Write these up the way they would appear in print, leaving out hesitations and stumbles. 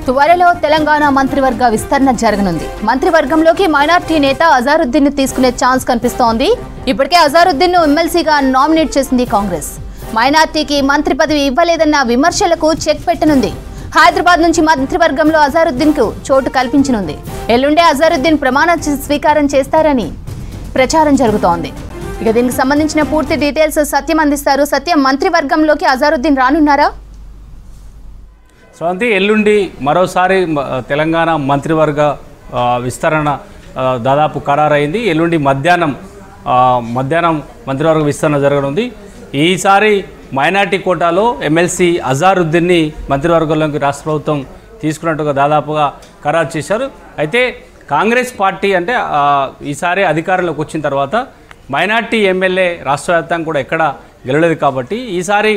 త్వరలో తెలంగాణ మంత్రివర్గ విస్తరణ జరగనుంది. మంత్రివర్గంలోకి మైనార్టీ నేత అజారుద్దీన్ ను తీసుకునే ఛాన్స్ కనిపిస్తోంది. ఇప్పటికే అజారుద్దీన్ ను ఎమ్మెల్సీగా నామినేట్ చేసింది కాంగ్రెస్. మైనార్టీకి మంత్రి పదవి ఇవ్వలేదన్న విమర్శలకు చెక్ పెట్టనుంది. హైదరాబాద్ నుంచి మంత్రివర్గంలో అజారుద్దీన్ కు చోటు కల్పించనుంది. ఎల్లుండే అజారుద్దీన్ ప్రమాణ స్వీకారం చేస్తారని ప్రచారం జరుగుతోంది. ఇక దీనికి సంబంధించిన పూర్తి డీటెయిల్స్ సత్యం అందిస్తారు. సత్యం, మంత్రివర్గంలోకి అజారుద్దీన్ రానున్నారా? స్రవంతి, ఎల్లుండి మరోసారి తెలంగాణ మంత్రివర్గ విస్తరణ దాదాపు ఖరారైంది. ఎల్లుండి మధ్యాహ్నం మంత్రివర్గ విస్తరణ జరగనుంది. ఈసారి మైనార్టీ కోటాలో ఎమ్మెల్సీ అజారుద్దీన్ని మంత్రివర్గంలోకి రాష్ట్ర ప్రభుత్వం తీసుకున్నట్టుగా దాదాపుగా ఖరారు చేశారు. అయితే కాంగ్రెస్ పార్టీ అంటే ఈసారి అధికారంలోకి వచ్చిన తర్వాత మైనార్టీ ఎమ్మెల్యే రాష్ట్ర వ్యాప్తంగా కూడా ఎక్కడ గెలవలేదు కాబట్టి ఈసారి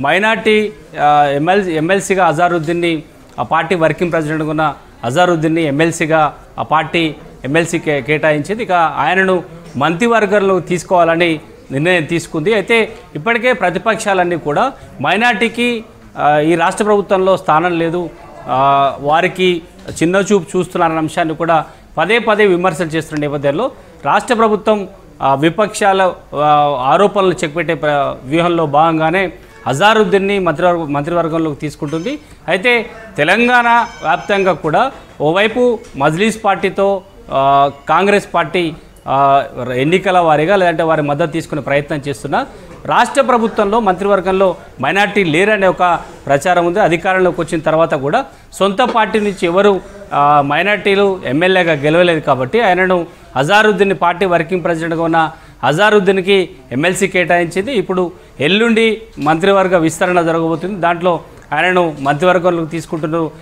మైనార్టీ ఎమ్మెల్సీగా అజారుద్దీన్ని ఆ పార్టీ వర్కింగ్ ప్రెసిడెంట్గా ఉన్న అజారుద్దీన్ని ఎమ్మెల్సీగా ఆ పార్టీ ఎమ్మెల్సీ కేటాయించింది. ఇక ఆయనను మంత్రివర్గంలో తీసుకోవాలని నిర్ణయం తీసుకుంది. అయితే ఇప్పటికే ప్రతిపక్షాలన్నీ కూడా మైనార్టీకి ఈ రాష్ట్ర ప్రభుత్వంలో స్థానం లేదు, వారికి చిన్న చూపు చూస్తున్నారన్న అంశాన్ని కూడా పదే పదే విమర్శలు చేస్తున్న నేపథ్యంలో రాష్ట్ర ప్రభుత్వం విపక్షాల ఆరోపణలు చెక్పెట్టే వ్యూహంలో భాగంగానే అజారుద్దీన్ని మంత్రివర్గంలోకి తీసుకుంటుంది. అయితే తెలంగాణ వ్యాప్తంగా కూడా ఓవైపు మజ్లీస్ పార్టీతో కాంగ్రెస్ పార్టీ ఎన్నికల వారీగా లేదంటే వారి మద్దతు తీసుకునే ప్రయత్నం చేస్తున్నా రాష్ట్ర ప్రభుత్వంలో మంత్రివర్గంలో మైనార్టీ లేరనే ఒక ప్రచారం ఉంది. అధికారంలోకి వచ్చిన తర్వాత కూడా సొంత పార్టీ నుంచి ఎవరు మైనార్టీలు ఎమ్మెల్యేగా గెలవలేదు కాబట్టి ఆయనను అజారుద్దీన్ పార్టీ వర్కింగ్ ప్రెసిడెంట్గా ఉన్న అజారుద్దీన్కి ఎమ్మెల్సీ కేటాయించింది. ఇప్పుడు ఎల్లుండి మంత్రివర్గ విస్తరణ జరగబోతుంది. దాంట్లో ఆయనను మంత్రివర్గంలోకి తీసుకుంటున్నారు